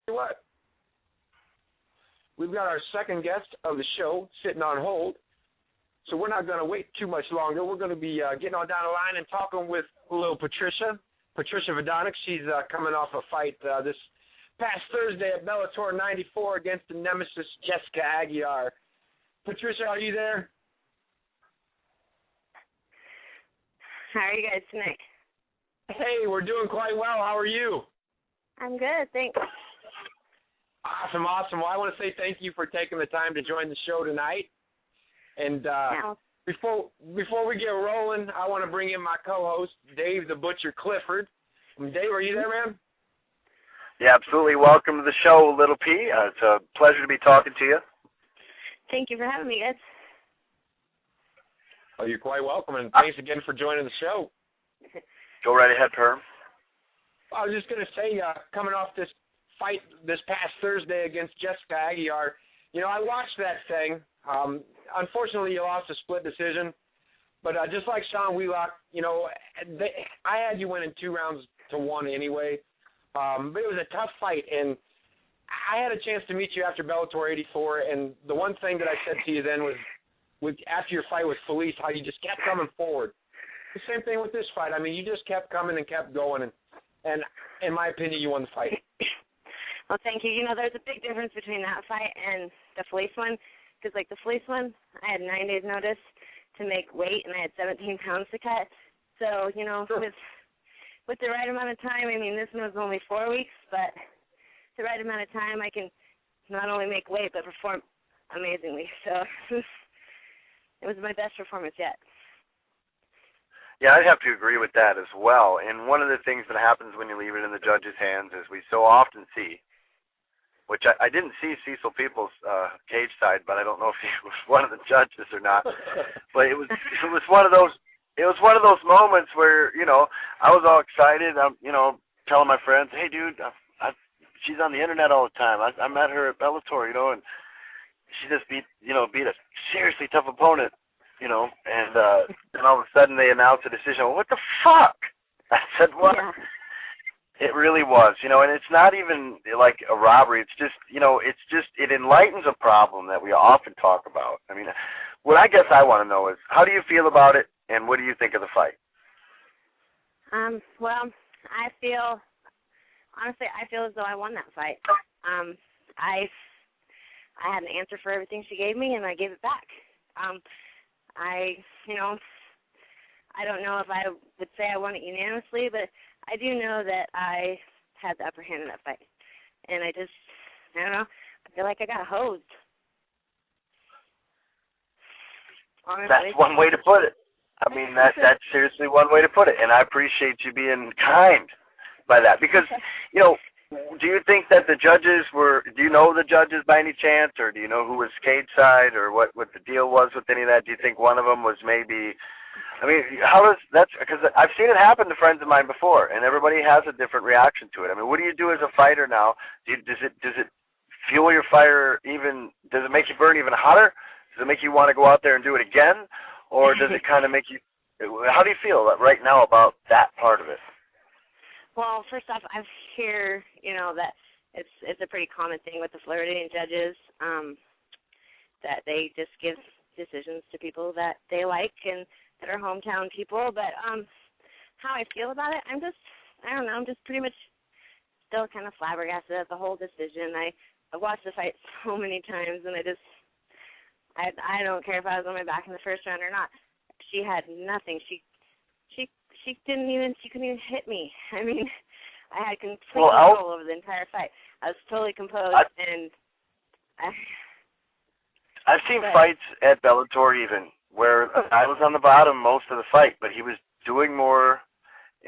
What? We've got our second guest of the show sitting on hold, so we're not going to wait too much longer. We're going to be getting on down the line and talking with little Patricia Vidonic. She's coming off a fight this past Thursday at Bellator 94 against the nemesis Jessica Aguilar. Patricia, are you there? How are you guys tonight? Hey, we're doing quite well. How are you? I'm good, thanks. Awesome. Well, I want to say thank you for taking the time to join the show tonight. And before we get rolling, I want to bring in my co-host, Dave the Butcher Clifford. Dave, are you there, man? Yeah, absolutely. Welcome to the show, Little P. It's a pleasure to be talking to you. Thank you for having me, guys. Oh, you're quite welcome, and thanks again for joining the show. Go right ahead, Perm. I was just going to say, coming off this fight this past Thursday against Jessica Aguilar, I watched that thing. Unfortunately, you lost a split decision, but just like Sean Wheelock, I had you winning 2-1 anyway. But it was a tough fight, and I had a chance to meet you after Bellator 84, and the one thing that I said to you then was, after your fight with Felice, how you just kept coming forward. The same thing with this fight. I mean, you just kept coming and kept going, and in my opinion, you won the fight. Well, thank you. There's a big difference between that fight and the Felice one, because, like, the Felice one, I had 9 days' notice to make weight, and I had 17 pounds to cut. So, sure. with the right amount of time, I mean, this one was only 4 weeks, but the right amount of time, I can not only make weight, but perform amazingly. So it was my best performance yet. Yeah, I'd have to agree with that as well. And one of the things that happens when you leave it in the judge's hands is we so often see, which I didn't see Cecil Peoples' cage side, but I don't know if he was one of the judges or not. But it was one of those moments where I was all excited. I'm telling my friends, hey dude, she's on the internet all the time. I met her at Bellator, and she just beat a seriously tough opponent, and all of a sudden they announced a decision. Well, what the fuck? I said, what? Yeah. It really was, and it's not even like a robbery. It's just, it enlightens a problem that we often talk about. I mean, what I guess I want to know is, how do you feel about it, and what do you think of the fight? Well, I feel as though I won that fight. I had an answer for everything she gave me, and I gave it back. I don't know if I would say I won it unanimously, but I do know that I had the upper hand in that fight. And I don't know, I feel like I got hosed. Honestly. That's one way to put it. I mean, that's seriously one way to put it. And I appreciate you being kind by that. Because, do you think that the judges do you know the judges by any chance? Or do you know who was cage side or what the deal was with any of that? Do you think one of them was maybe... I mean, because I've seen it happen to friends of mine before, and everybody has a different reaction to it. I mean, what do you do as a fighter now? Does it fuel your fire even? Does it make you burn even hotter? Does it make you want to go out there and do it again, or does it kind of make you? How do you feel right now about that part of it? Well, first off, I hear that it's a pretty common thing with the Floridian judges that they just give decisions to people that they like and that are hometown people, but how I feel about it, I don't know, I'm just pretty much still kind of flabbergasted at the whole decision. I watched the fight so many times, and I don't care if I was on my back in the first round or not. She had nothing. She couldn't even hit me. I mean, I had complete control over the entire fight. I was totally composed, and I've seen fights at Bellator even where I was on the bottom most of the fight, but he was doing more,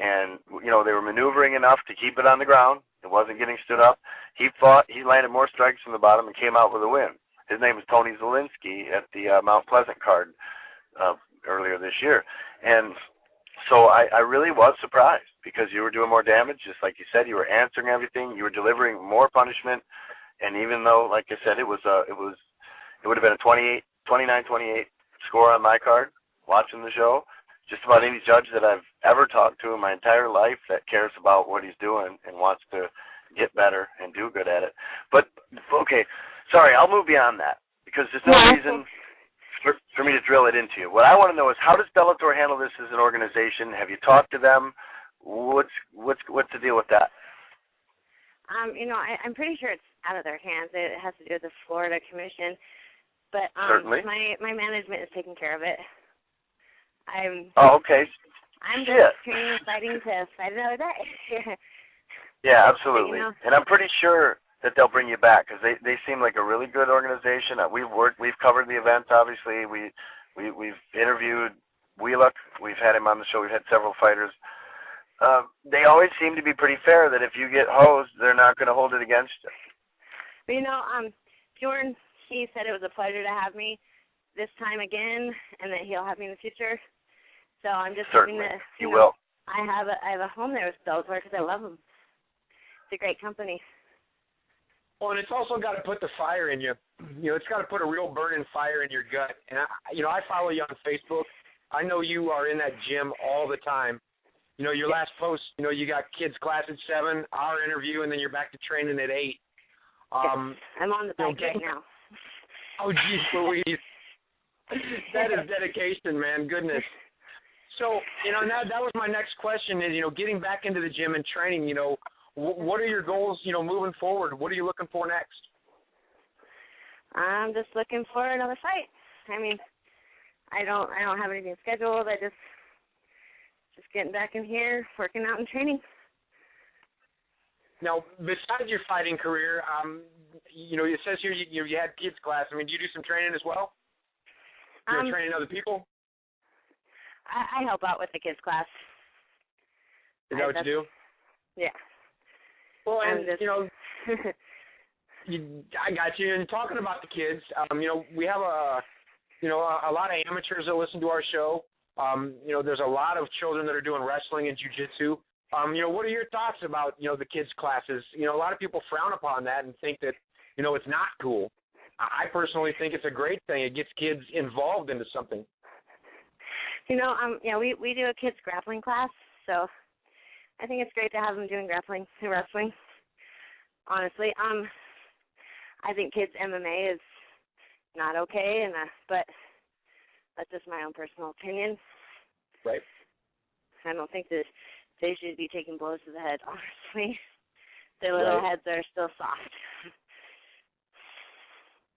and they were maneuvering enough to keep it on the ground. It wasn't getting stood up. He fought. He landed more strikes from the bottom and came out with a win. His name is Tony Zielinski at the Mount Pleasant card earlier this year, and so I really was surprised because you were doing more damage, just like you said. You were answering everything. You were delivering more punishment, and even though, like I said, it would have been a 29-28 score on my card, watching the show. Just about any judge that I've ever talked to in my entire life that cares about what he's doing and wants to get better and do good at it. But, okay, sorry, I'll move beyond that because there's no reason for me to drill it into you. What I want to know is, how does Bellator handle this as an organization? Have you talked to them? What's the deal with that? I'm pretty sure it's out of their hands. It has to do with the Florida Commission. But Certainly. my management is taking care of it. Okay. I'm just training and fighting to fight another day. Yeah, absolutely. But, and I'm pretty sure that they'll bring you back because they seem like a really good organization. We've covered the events. Obviously, we've interviewed Wheelock. We've had him on the show. We've had several fighters. They always seem to be pretty fair. That if you get hosed, they're not going to hold it against you. But, Bjorn, he said it was a pleasure to have me this time again, and that he'll have me in the future. So I'm just hoping that you will. I have a home there with Bellator because I love them. It's a great company. Well, and it's also got to put the fire in you. It's got to put a real burning fire in your gut. And I follow you on Facebook. I know you are in that gym all the time. Your last post, you got kids class at 7, our interview, and then you're back to training at 8. I'm on the bike right now. Oh, geez, Louise. That is dedication, man. Goodness. So, now that was my next question is, getting back into the gym and training, what are your goals, moving forward? What are you looking for next? I'm just looking for another fight. I mean, I don't have anything scheduled. I just getting back in here, working out and training. Now, besides your fighting career, it says here you had kids class. I mean, do you do some training as well? You're training other people? I help out with the kids class. Is that what you do? Yeah. Well, and I got you. And talking about the kids, we have a lot of amateurs that listen to our show. There's a lot of children that are doing wrestling and jiu-jitsu. What are your thoughts about, the kids' classes? A lot of people frown upon that and think that, it's not cool. I personally think it's a great thing. It gets kids involved into something. We do a kids' grappling class, so I think it's great to have them doing grappling and wrestling, honestly. I think kids' MMA is not okay, but that's just my own personal opinion. Right. I don't think that they should be taking blows to the head, honestly. Their little heads are still soft.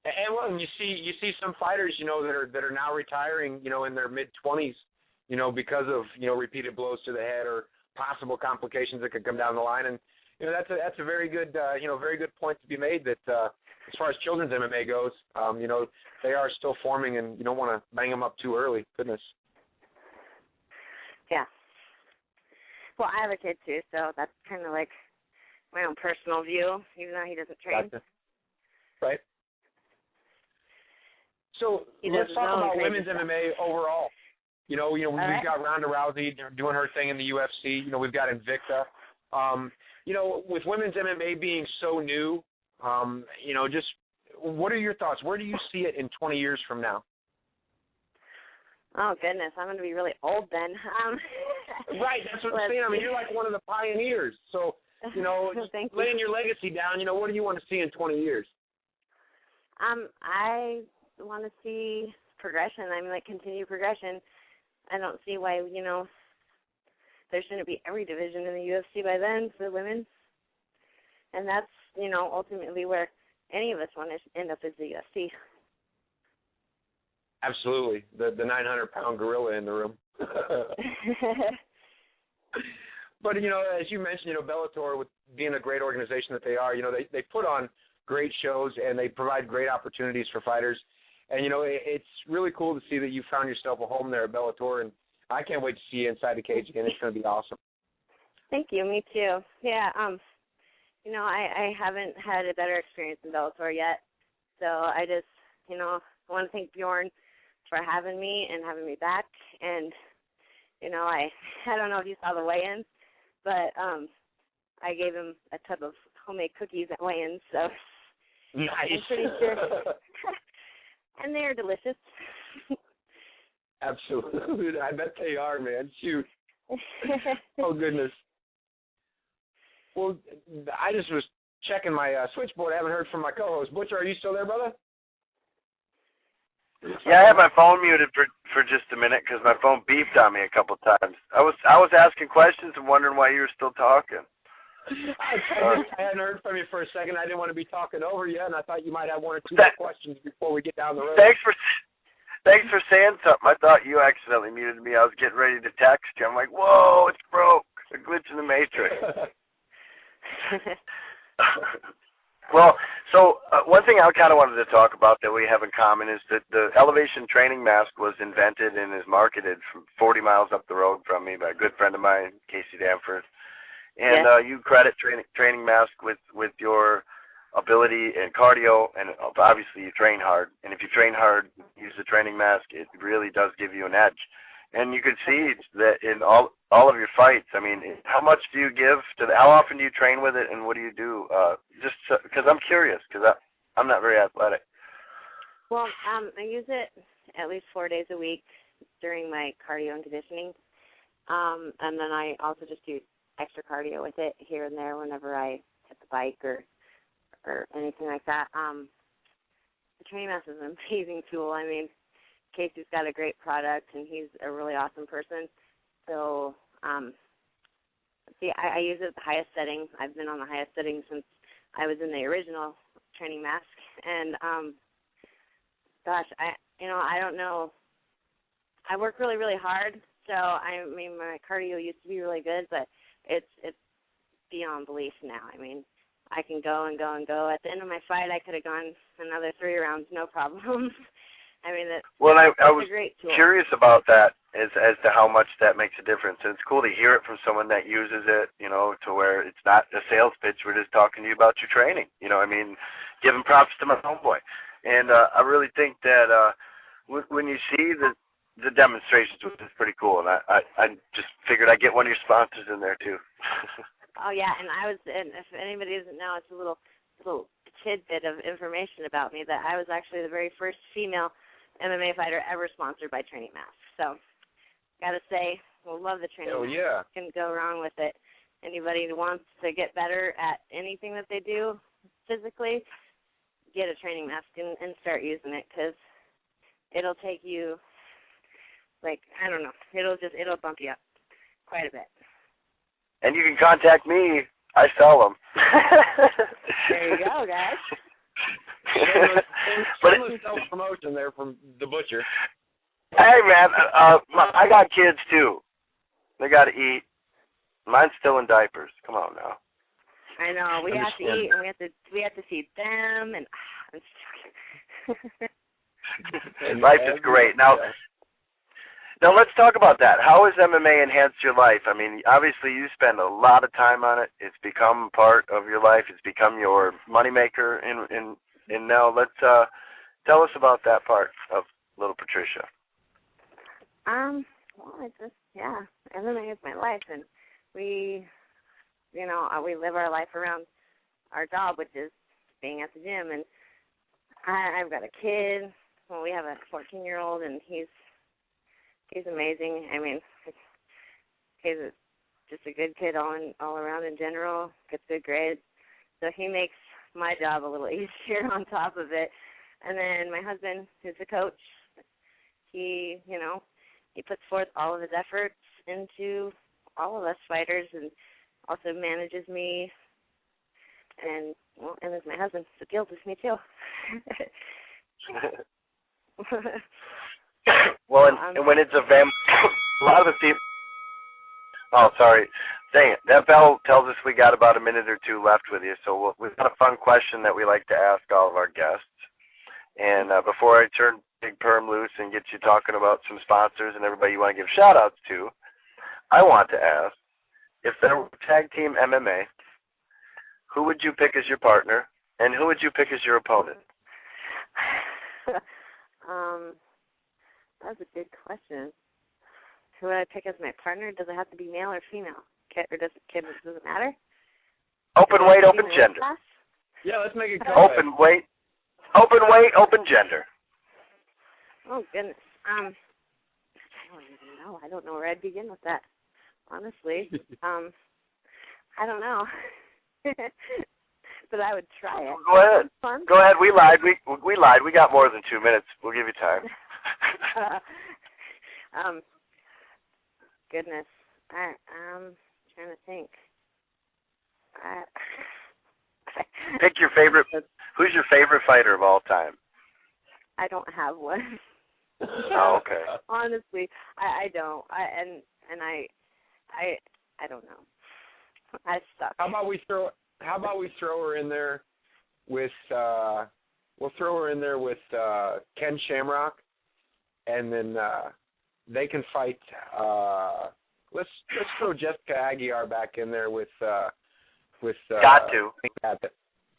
And well, you see some fighters, that are now retiring, in their mid-20s, because of repeated blows to the head or possible complications that could come down the line. And that's a very good very good point to be made. That as far as children's MMA goes, they are still forming, and you don't want to bang them up too early. Goodness. Yeah. Well, I have a kid too, so that's kind of like my own personal view, even though he doesn't train. Gotcha. Right. So let's talk about women's MMA overall. We've got Ronda Rousey doing her thing in the UFC. We've got Invicta. With women's MMA being so new, just what are your thoughts? Where do you see it in 20 years from now? Oh, goodness. I'm going to be really old then. Right. That's what I'm saying. I mean, you're like one of the pioneers. So, laying your legacy down, what do you want to see in 20 years? I want to see progression. Continued progression. I don't see why, there shouldn't be every division in the UFC by then for women. And that's, ultimately where any of us want to end up is the UFC. Absolutely. The 900-pound gorilla in the room. But, as you mentioned, Bellator, with being a great organization that they are, they put on great shows and they provide great opportunities for fighters. And, it's really cool to see that you found yourself a home there at Bellator, and I can't wait to see you inside the cage again. It's going to be awesome. Thank you. Me too. Yeah, I haven't had a better experience in Bellator yet. So I just, I want to thank Bjorn for having me and having me back. And, I don't know if you saw the weigh-ins, but I gave him a tub of homemade cookies at weigh-ins. So nice. I'm pretty sure. And they're delicious. Absolutely. I bet they are, man. Shoot. Oh, goodness. Well, I just was checking my switchboard. I haven't heard from my co-host. Butcher, are you still there, brother? Yeah, I had my phone muted for just a minute because my phone beeped on me a couple times. I was asking questions and wondering why you were still talking. I hadn't heard from you for a second. I didn't want to be talking over you, and I thought you might have one or two more questions before we get down the road. Thanks for saying something. I thought you accidentally muted me. I was getting ready to text you. I'm like, whoa, it's broke. A glitch in the matrix. Well, so one thing I kind of wanted to talk about that we have in common is that the elevation training mask was invented and is marketed from 40 miles up the road from me by a good friend of mine, Casey Danforth. And you credit training mask with your ability and cardio, and obviously you train hard. And if you train hard, use the training mask, it really does give you an edge. And you can see that in all of your fights. I mean, how much do you give to how often do you train with it, and what do you do? Just because I'm curious, because I'm not very athletic. Well, I use it at least 4 days a week during my cardio and conditioning. And then I also just do extra cardio with it here and there whenever I hit the bike or anything like that. The training mask is an amazing tool. I mean, Casey's got a great product, and he's a really awesome person. So, I use it at the highest setting. I've been on the highest setting since I was in the original training mask. And, I don't know. I work really, really hard. So, I mean, my cardio used to be really good, but it's beyond belief now. I mean, I can go and go and go. At the end of my fight, I could have gone another 3 rounds, no problem. I mean, I was curious about that as to how much that makes a difference. And it's cool to hear it from someone that uses it, to where it's not a sales pitch. We're just talking to you about your training. I mean, giving props to my homeboy. And I really think that when you see the demonstrations, which is pretty cool, and I just figured I'd get one of your sponsors in there, too. Oh, yeah, and if anybody doesn't know, it's a little tidbit of information about me that I was actually the very first female MMA fighter ever sponsored by Training Mask. So, got to say, we'll love the training. Oh, yeah. Can't go wrong with it. Anybody who wants to get better at anything that they do physically, get a training mask and start using it, because it'll take you, I don't know, it'll bump you up quite a bit. And you can contact me. I sell them. There you go, guys. Shameless self-promotion there from the Butcher. Hey, man, I got kids, too. They got to eat. Mine's still in diapers. Come on now. I know. We have to eat, and we have to feed them, and life is great. Now, let's talk about that. How has MMA enhanced your life? I mean, obviously you spend a lot of time on it. It's become part of your life. It's become your moneymaker. And now let's tell us about that part of little Patricia. Well, MMA is my life, and we live our life around our job, which is being at the gym. And I've got a kid. Well, we have a 14-year-old, and he's amazing. I mean, he's just a good kid all around in general, gets good grades. So he makes my job a little easier on top of it. And then my husband, who's a coach, he puts forth all of his efforts into all of us fighters, and also manages me. And is my husband, so guilt with me too. Well, and when it's a lot of the people. Oh, sorry. Dang it. That bell tells us we got about a minute or two left with you, so we've got a fun question that we like to ask all of our guests. And before I turn Big Perm loose and get you talking about some sponsors and everybody you want to give shout-outs to, I want to ask, if there were tag team MMA, who would you pick as your partner, and who would you pick as your opponent? That's a good question. Who would I pick as my partner? Does it have to be male or female? Or does it matter? Open weight, open gender. Class? Yeah, let's make it open weight, open gender. Oh, goodness. I don't even know. I don't know where I'd begin with that, honestly. I don't know. But I would try it. Go ahead. Fun. Go ahead. We lied. We lied. We got more than 2 minutes. We'll give you time. Goodness. I'm trying to think. Pick your favorite. Who's your favorite fighter of all time? I don't have one. Oh, okay. Honestly, I don't. I don't know. I suck. How about we throw her in there with we'll throw her in there with Ken Shamrock, and then they can fight. Let's throw Jessica Aguilar back in there with got to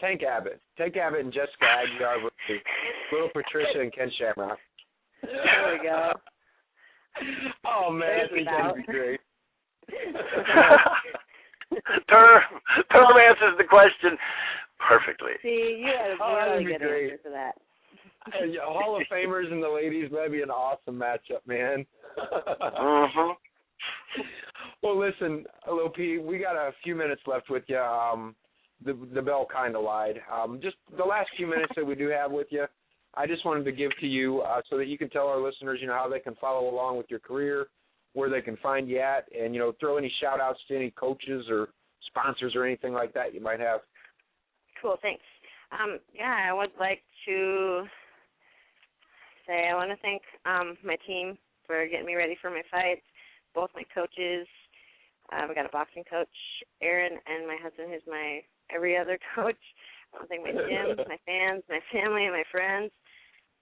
Tank Abbott and Jessica Aguilar versus Little Patricia and Ken Shamrock. There we go. Oh man, I think that'd be great. Perm answers the question perfectly. See, you had a really good great answer for that. Hall of Famers and the ladies, that'd be an awesome matchup, man. Mm-hmm. Well, listen, Lil P, we got a few minutes left with you. The bell kind of lied. Just the last few minutes that we do have with you, I just wanted to give to you so that you can tell our listeners, how they can follow along with your career, where they can find you at, and, throw any shout-outs to any coaches or sponsors or anything like that you might have. Cool, thanks. I would like to say I want to thank my team for getting me ready for my fights, both my coaches. We got a boxing coach, Aaron, and my husband, who's my every other coach. I want to thank my gym, my fans, my family, and my friends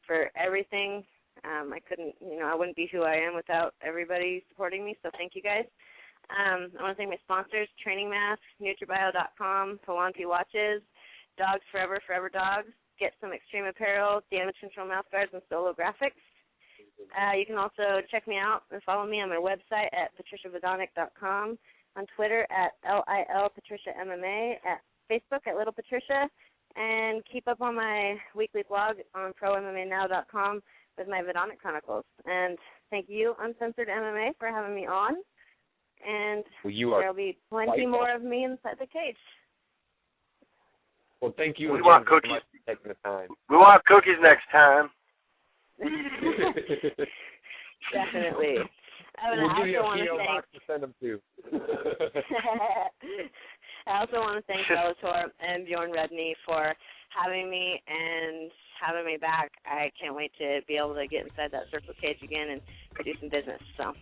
for everything. I couldn't, I wouldn't be who I am without everybody supporting me, so thank you guys. I want to thank my sponsors, Training Mask, NutriBio.com, Palanti Watches, Dogs Forever, Forever Dogs. Get some extreme apparel, damage control mouth guards, and solo graphics. You can also check me out and follow me on my website at PatriciaVidonic.com, on Twitter at LILPatriciaMMA, at Facebook at Little Patricia, and keep up on my weekly blog on ProMMANow.com with my Vidonic Chronicles. And thank you, Uncensored MMA, for having me on. And there'll be plenty more of me inside the cage. Well, thank you. We want cookies. For taking the time. We want cookies next time. Definitely. We'll give you a PO box to send them to. I also want to thank Bellator and Bjorn Redney for having me and having me back. I can't wait to be able to get inside that circle cage again and do some business. So.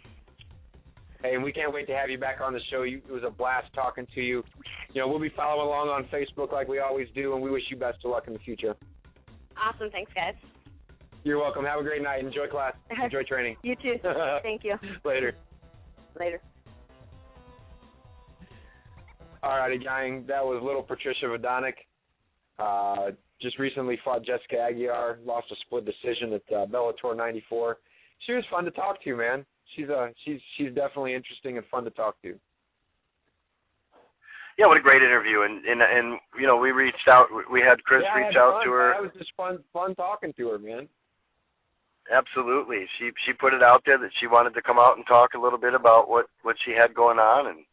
Hey, and we can't wait to have you back on the show. It was a blast talking to you. We'll be following along on Facebook like we always do, and we wish you best of luck in the future. Awesome. Thanks, guys. You're welcome. Have a great night. Enjoy class. Enjoy training. You too. Thank you. Later. Later. All righty, gang. That was Little Patricia Vidonic. Just recently fought Jessica Aguilar, lost a split decision at Bellator 94. She was fun to talk to, man. She's definitely interesting and fun to talk to. Yeah, what a great interview, and we reached out. We had Chris reach out to her. That was just fun talking to her, man. Absolutely, she put it out there that she wanted to come out and talk a little bit about what she had going on, and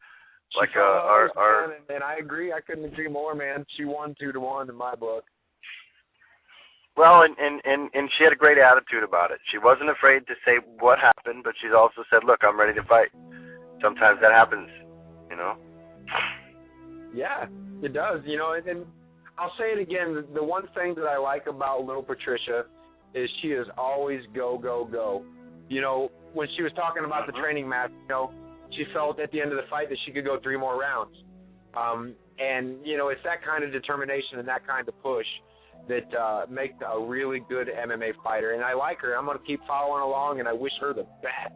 and I agree. I couldn't agree more, man. She won 2-1 in my book. Well, and she had a great attitude about it. She wasn't afraid to say what happened, but she also said, "Look, I'm ready to fight." Sometimes that happens, Yeah, it does. And I'll say it again. The one thing that I like about Little Patricia is she is always go, go, go. When she was talking about the training match, she felt at the end of the fight that she could go 3 more rounds. And it's that kind of determination and that kind of push that makes a really good MMA fighter. And I like her. I'm going to keep following along, and I wish her the best.